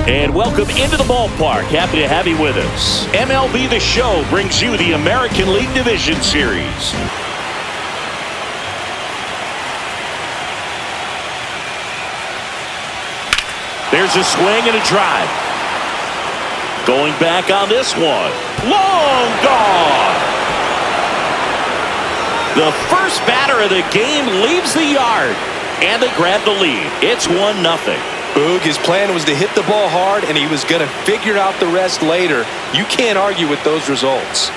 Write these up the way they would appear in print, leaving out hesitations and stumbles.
And welcome into the ballpark. Happy to have you with us. MLB The Show brings you the American League Division Series. There's a swing and a drive. Going back on this one. Long gone. The first batter of the game leaves the yard. And they grab the lead. It's 1-0. Boog, his plan was to hit the ball hard, and he was going to figure out the rest later. You can't argue with those results.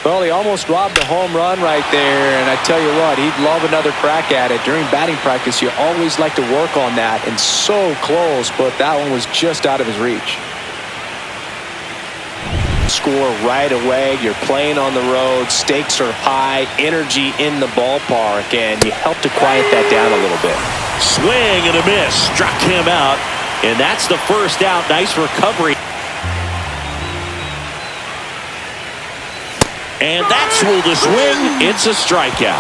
Well, he almost robbed a home run right there, and I tell you what, he'd love another crack at it. During batting practice, you always like to work on that, and so close, but that one was just out of his reach. Score right away. You're playing on the road. Stakes are high. Energy in the ballpark, and you help to quiet that down a little bit. Swing and a miss. Struck him out, and that's the first out. Nice recovery. And that's ruled a swing. It's a strikeout.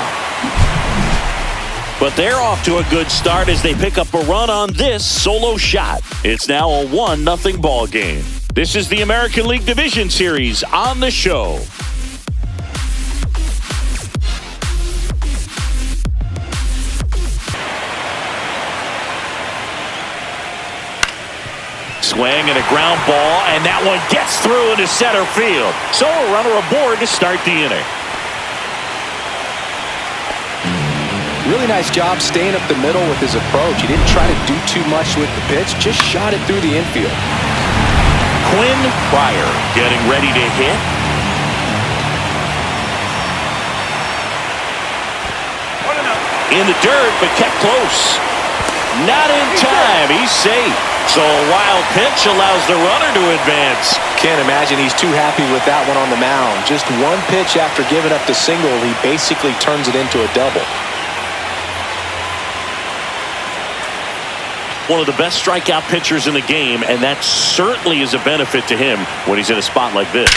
But they're off to a good start as they pick up a run on this solo shot. It's now a 1-0 ball game. This is the American League Division Series on the show. Swing and a ground ball, and that one gets through into center field. So a runner aboard to start the inning. Really nice job staying up the middle with his approach. He didn't try to do too much with the pitch, just shot it through the infield. Quinn Pryor getting ready to hit. In the dirt, but kept close. Not in time. He's safe. So a wild pitch allows the runner to advance. Can't imagine he's too happy with that one on the mound. Just one pitch after giving up the single, he basically turns it into a double. One of the best strikeout pitchers in the game, and that certainly is a benefit to him when he's in a spot like this.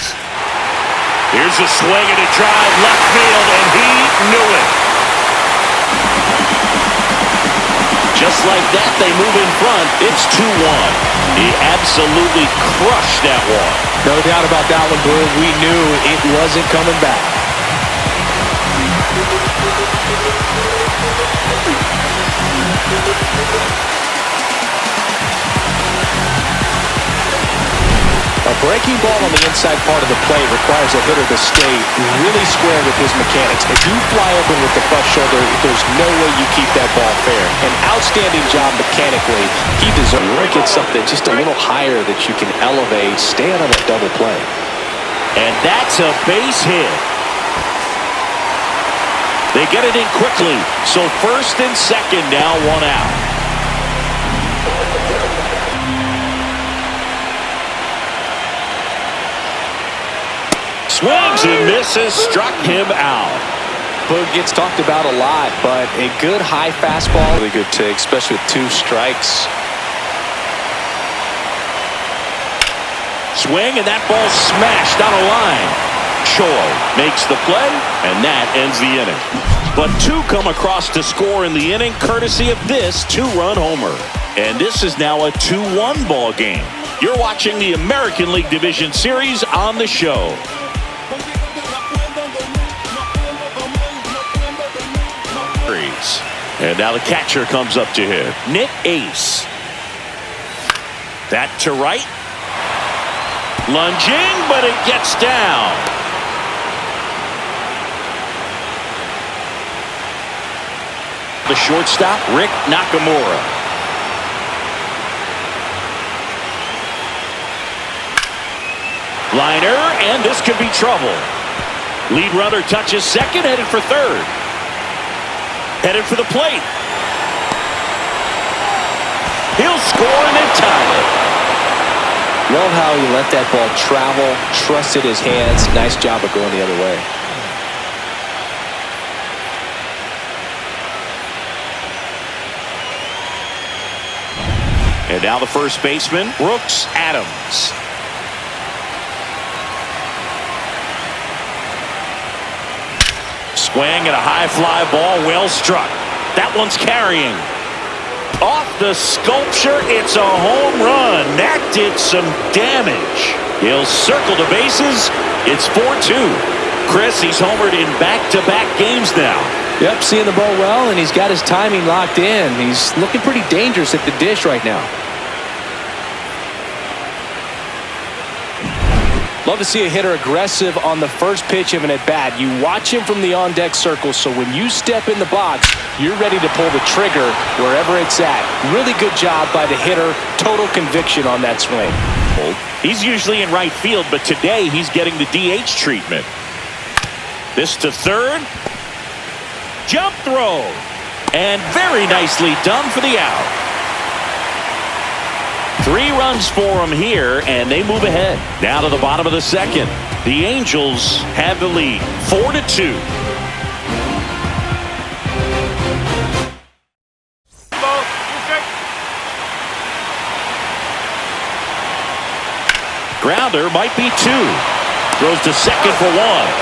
Here's a swing and a drive left field, and he knew it. Just like that, they move in front. It's 2-1. He absolutely crushed that one. No doubt about that one, Boog. We knew it wasn't coming back. A breaking ball on the inside part of the plate requires a hitter to stay really square with his mechanics. If you fly open with the front shoulder, there's no way you keep that ball fair. An outstanding job mechanically. He deserves to get something just a little higher that you can elevate. Stay out of that double play. And that's a base hit. They get it in quickly. So first and second now, one out. Swings and misses, struck him out. Boog gets talked about a lot, but a good high fastball. Really good take, especially with 2 strikes. Swing, and that ball smashed on a line. Choi makes the play, and that ends the inning. But 2 come across to score in the inning, courtesy of this 2-run homer. And this is now a 2-1 ball game. You're watching the American League Division Series on the show. And now the catcher comes up to him. Nick Ace. That to right. Lunging, but it gets down. The shortstop, Rick Nakamura. Liner, and this could be trouble. Lead runner touches second, headed for third. Headed for the plate. He'll score and they tie it. Love how he let that ball travel, trusted his hands. Nice job of going the other way. And now the first baseman, Brooks Adams. Swing and a high fly ball, well struck. That one's carrying. Off the sculpture, it's a home run. That did some damage. He'll circle the bases. It's 4-2. Chris, he's homered in back-to-back games now. Yep, seeing the ball well, and he's got his timing locked in. He's looking pretty dangerous at the dish right now. Love to see a hitter aggressive on the first pitch of an at-bat. You watch him from the on-deck circle, so when you step in the box, you're ready to pull the trigger wherever it's at. Really good job by the hitter. Total conviction on that swing. He's usually in right field, but today he's getting the DH treatment. This to third. Jump throw. And very nicely done for the out. 3 runs for him here, and they move ahead. Now to the bottom of the second. The Angels have the lead, 4-2. Grounder might be 2. Throws to second for 1.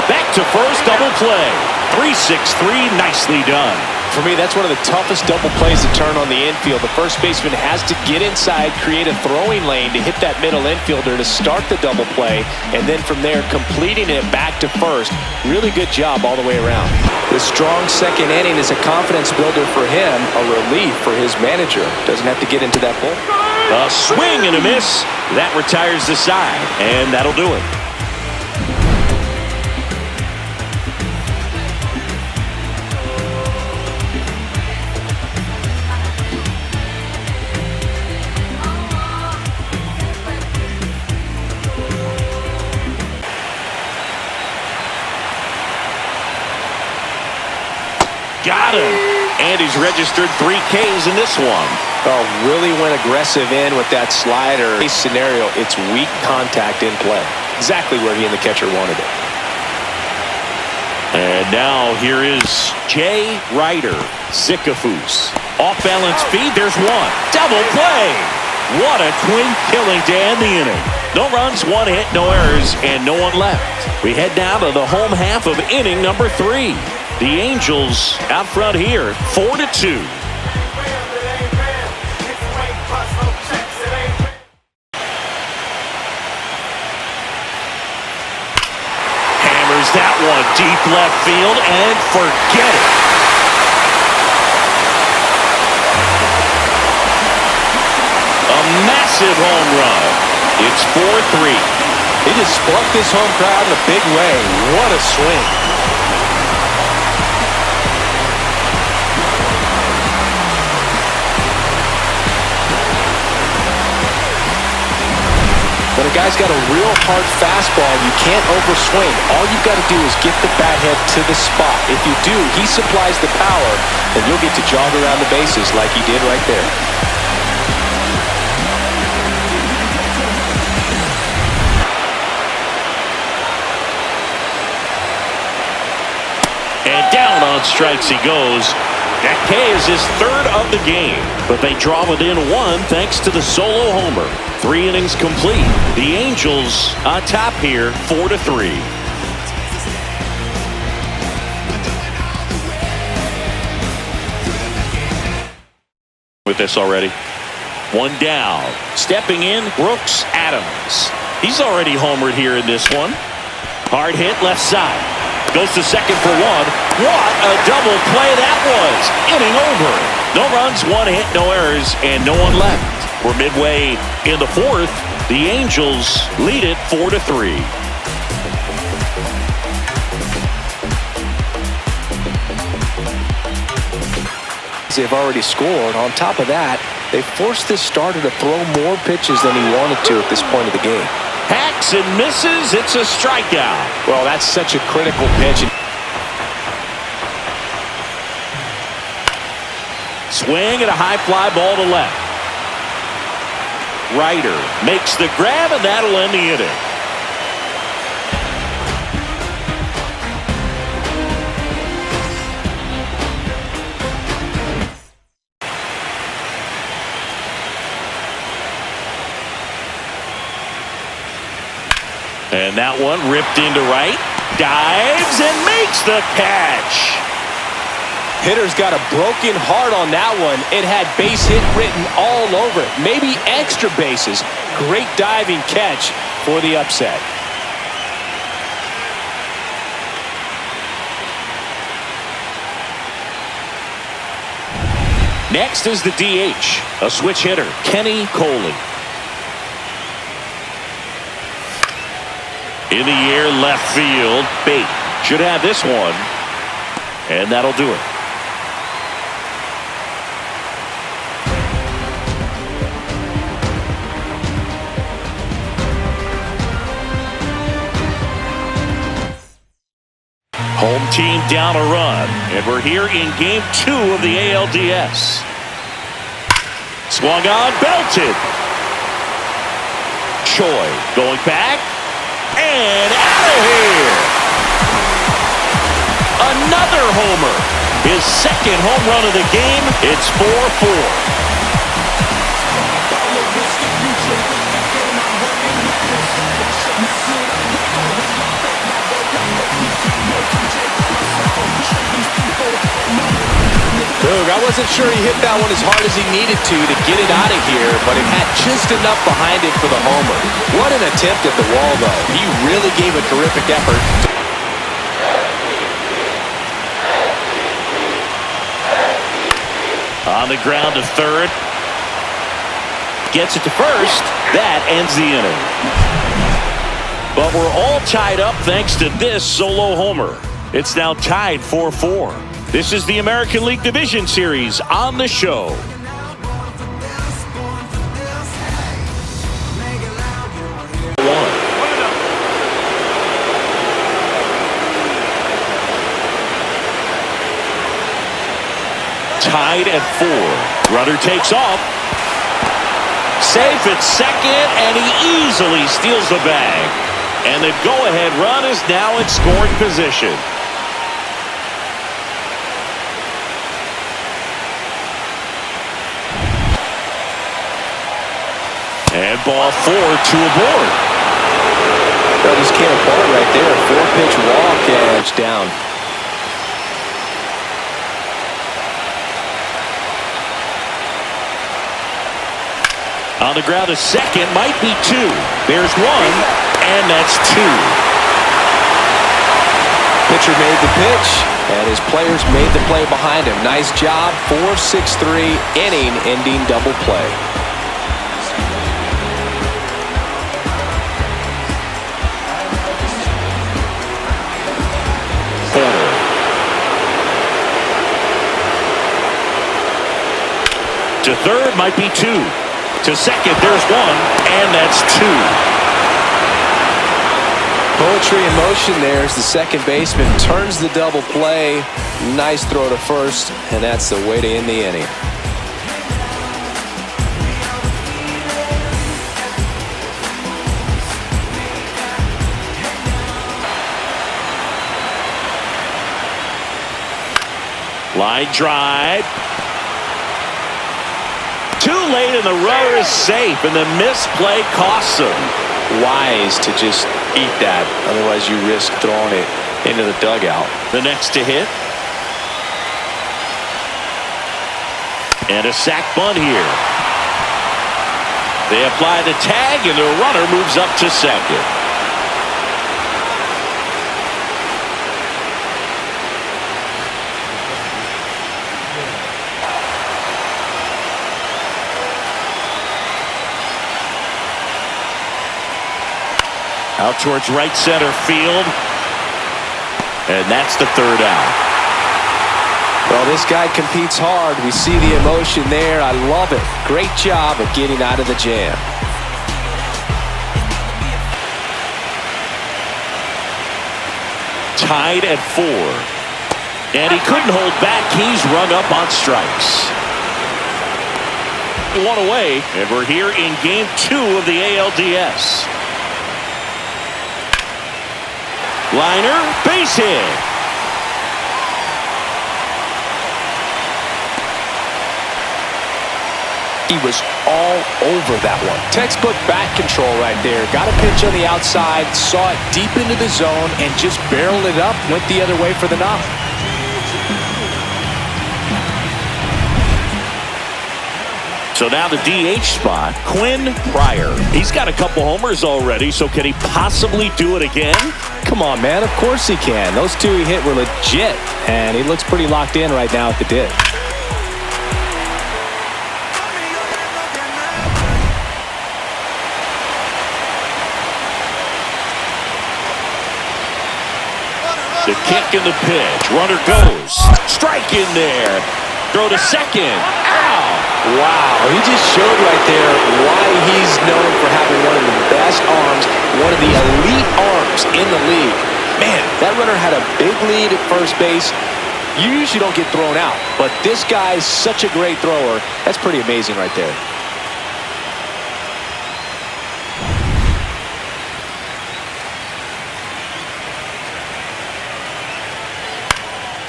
Back to first, double play. 3-6-3, nicely done. For me, that's one of the toughest double plays to turn on the infield. The first baseman has to get inside, create a throwing lane to hit that middle infielder to start the double play, and then from there, completing it back to first. Really good job all the way around. The strong second inning is a confidence builder for him, a relief for his manager. Doesn't have to get into that bull. A swing and a miss. That retires the side, and that'll do it. Got him. And he's registered 3 Ks in this one. Oh, really went aggressive in with that slider. This scenario, it's weak contact in play. Exactly where he and the catcher wanted it. And now here is Jay Ryder. Sycophus. Off-balance feed, there's one. Double play. What a twin killing to end the inning. No runs, 1 hit, no errors, and no one left. We head now to the home half of inning number 3. The Angels out front here, 4-2. Hammers that one deep left field and forget it. A massive home run. It's 4-3. He just splunked this home crowd in a big way. What a swing. When a guy's got a real hard fastball, you can't overswing. All you've got to do is get the bat head to the spot. If you do, he supplies the power, and you'll get to jog around the bases like he did right there. And down on strikes he goes. That K is his 3rd of the game, but they draw within 1 thanks to the solo homer. 3 innings complete. The Angels on top here, 4-3. With this already. 1 down. Stepping in, Brooks Adams. He's already homered here in this one. Hard hit left side. Goes to second for 1. What a double play that was. Inning over. No runs, 1 hit, no errors, and no one left. We're midway in the 4th. The Angels lead it 4-3. They've already scored. On top of that, they forced this starter to throw more pitches than he wanted to at this point of the game. Hacks and misses. It's a strikeout. Well, that's such a critical pitch. Swing and a high fly ball to left. Ryder makes the grab, and that'll end the inning. And that one ripped into right. Dives and makes the catch. Hitter's got a broken heart on that one. It had base hit written all over it. Maybe extra bases. Great diving catch for the upset. Next is the DH, a switch hitter, Kenny Coley. In the air, left field, Bate should have this one, and that'll do it. Home team down a run, and we're here in game 2 of the ALDS. Swung on, belted. Choi going back, and out of here. Another homer. His second home run of the game. It's 4-4. Doug, I wasn't sure he hit that one as hard as he needed to get it out of here, but it had just enough behind it for the homer. What an attempt at the wall, though. He really gave a terrific effort. On the ground to third. Gets it to first. That ends the inning. But we're all tied up thanks to this solo homer. It's now tied 4-4. This is the American League Division Series on the show. Tied at 4. Runner takes off. Safe at second, and he easily steals the bag. And the go-ahead run is now in scoring position. And ball 4, 2 aboard. That just came apart right there. 4-pitch walk, and it's down. On the ground to second, might be 2. There's 1, and that's 2. Pitcher made the pitch, and his players made the play behind him. Nice job. 4-6-3 inning-ending double play. To third, might be 2. To second, there's 1, and that's 2. Poetry in motion there as the second baseman turns the double play. Nice throw to first, and that's the way to end the inning. Line drive. Too late, and the runner is safe, and the misplay costs him. Wise to just eat that, otherwise you risk throwing it into the dugout. The next to hit. And a sac bunt here. They apply the tag, and the runner moves up to second. Out towards right center field. And that's the third out. Well, this guy competes hard. We see the emotion there. I love it. Great job of getting out of the jam. Tied at 4. And he couldn't hold back. He's rung up on strikes. 1 away, and we're here in game 2 of the ALDS. Liner, base hit. He was all over that one. Textbook bat control right there. Got a pitch on the outside, saw it deep into the zone, and just barreled it up, went the other way for the knock. So now the DH spot, Quinn Pryor. He's got a couple homers already, so can he possibly do it again? Come on, man. Of course he can. Those two he hit were legit, and he looks pretty locked in right now at the dish. The kick and the pitch. Runner goes. Strike in there. Throw to second. Ow! Wow, he just showed right there why he's known for having one of the best arms, one of the elite arms in the league. Man, that runner had a big lead at first base. You usually don't get thrown out, but this guy's such a great thrower. That's pretty amazing right there.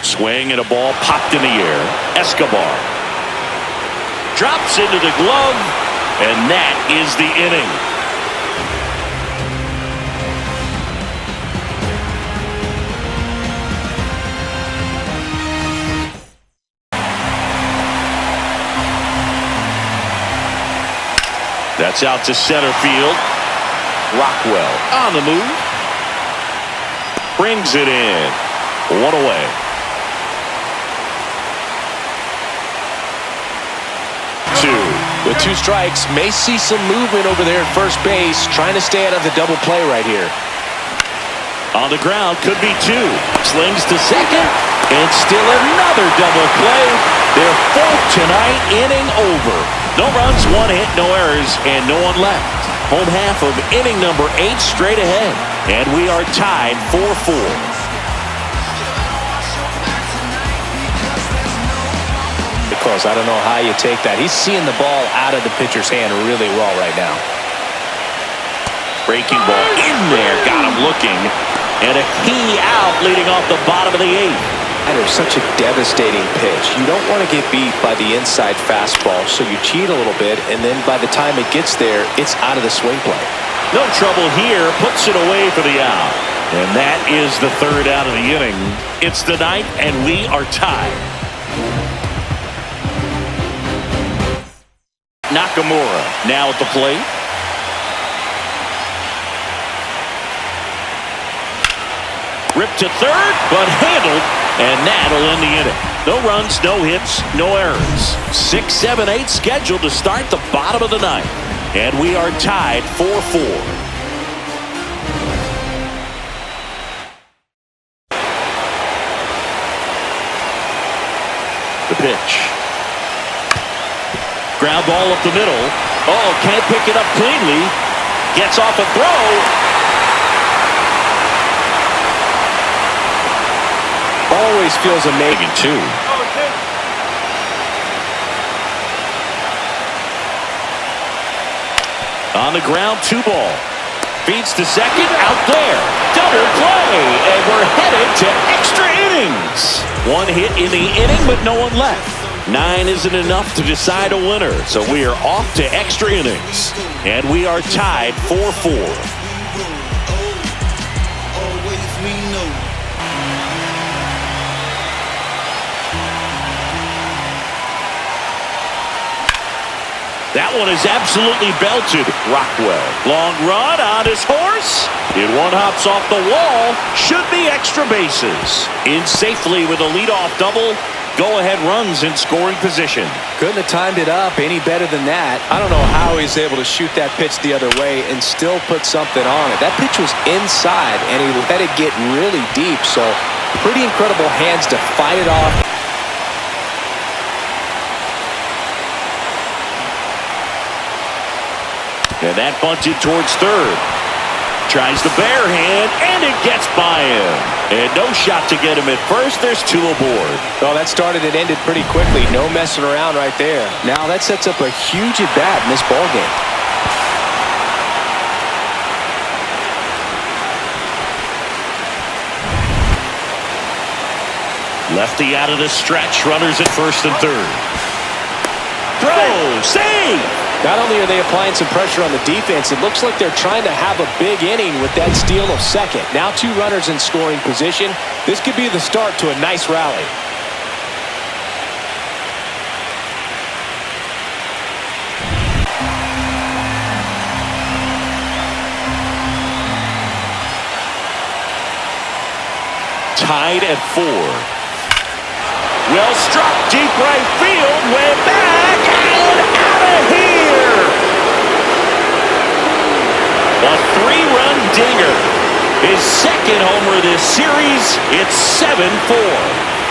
Swing and a ball popped in the air. Escobar drops into the glove, and that is the inning. That's out to center field. Rockwell on the move. Brings it in. One away. With two strikes, may see some movement over there at first base, trying to stay out of the double play right here. On the ground, could be two. Slings to second, and still another double play. Their fourth tonight, inning over. No runs, one hit, no errors, and no one left. Home half of inning number 8 straight ahead, and we are tied 4-4. Because I don't know how you take that. He's seeing the ball out of the pitcher's hand really well right now. Breaking ball in there, got him looking. And a key out leading off the bottom of the 8th. That is such a devastating pitch. You don't want to get beat by the inside fastball, so you cheat a little bit, and then by the time it gets there, it's out of the swing play. No trouble here, puts it away for the out. And that is the third out of the inning. It's the 9th, and we are tied. Nakamura now at the plate. Ripped to third, but handled, and that'll end the inning. No runs, no hits, no errors. 6, 7, 8 scheduled to start the bottom of the 9th. And we are tied 4-4. The pitch. Ground ball up the middle. Oh, can't pick it up cleanly. Gets off a throw. Always feels amazing, too. On the ground, 2 ball. Feeds to second, out there. Double play, and we're headed to extra innings. 1 hit in the inning, but no one left. 9 isn't enough to decide a winner, so we are off to extra innings. And we are tied 4-4. That one is absolutely belted. Rockwell, long run on his horse. And one hops off the wall. Should be extra bases. In safely with a leadoff double. Go-ahead runs in scoring position. Couldn't have timed it up any better than that. I don't know how he's able to shoot that pitch the other way and still put something on it. That pitch was inside, and he let it get really deep. So pretty incredible hands to fight it off. And that bunted towards third. Tries the bare hand, and it gets by him. And no shot to get him at first. There's 2 aboard. Well, that started and ended pretty quickly. No messing around right there. Now that sets up a huge at-bat in this ballgame. Lefty out of the stretch. Runners at first and third. Throw, save! Not only are they applying some pressure on the defense, it looks like they're trying to have a big inning with that steal of second. Now 2 runners in scoring position. This could be the start to a nice rally. tied at 4. Well struck, deep right field, way back, and out of here! A 3-run dinger. His second homer this series. It's 7-4.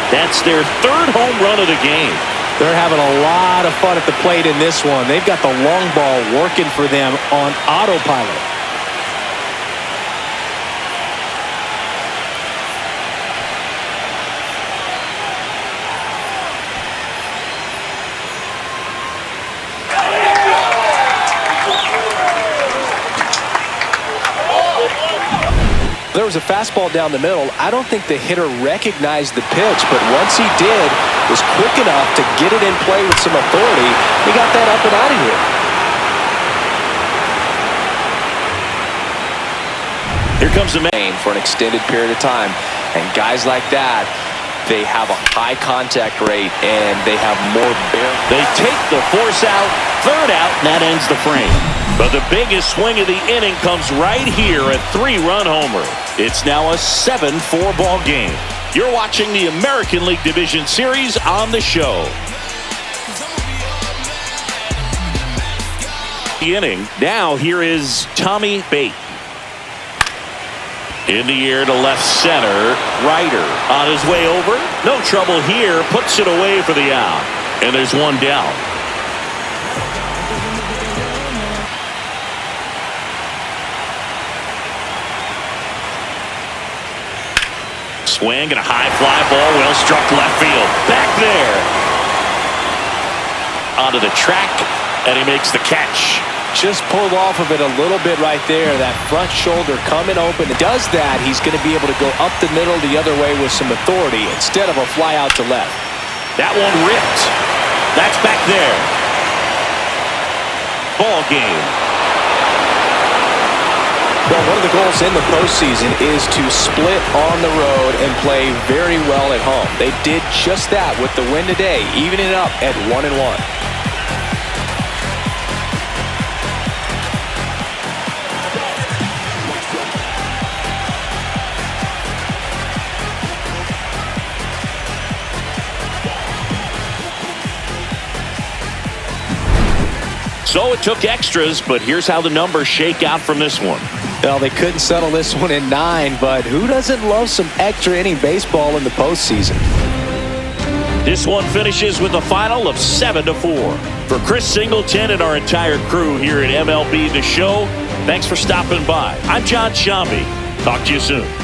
That's their 3rd home run of the game. They're having a lot of fun at the plate in this one. They've got the long ball working for them on autopilot. There was a fastball down the middle. I don't think the hitter recognized the pitch, but once he did, was quick enough to get it in play with some authority. He got that up and out of here. Here comes the main For an extended period of time. And guys like that, they have a high contact rate and they have more bear. They take the force out, 3rd out, and that ends the frame. But the biggest swing of the inning comes right here, a 3-run homer. It's now a 7-4 ball game. You're watching the American League Division Series on the show. The inning. Now here is Tybee. In the air to left center. Ryder on his way over. No trouble here. Puts it away for the out. And there's one down. Swing and a high fly ball. Well struck left field. Back there. Onto the track. And he makes the catch. Just pulled off of it a little bit right there. That front shoulder coming open. It does that, he's going to be able to go up the middle the other way with some authority instead of a fly out to left. That one ripped. That's back there. Ball game. Well, one of the goals in the postseason is to split on the road and play very well at home. They did just that with the win today, evening it up at 1-1. So it took extras, but here's how the numbers shake out from this one. Well, they couldn't settle this one in 9, but who doesn't love some extra inning baseball in the postseason? This one finishes with a final of 7-4. For Chris Singleton and our entire crew here at MLB The Show, thanks for stopping by. I'm John Shambi. Talk to you soon.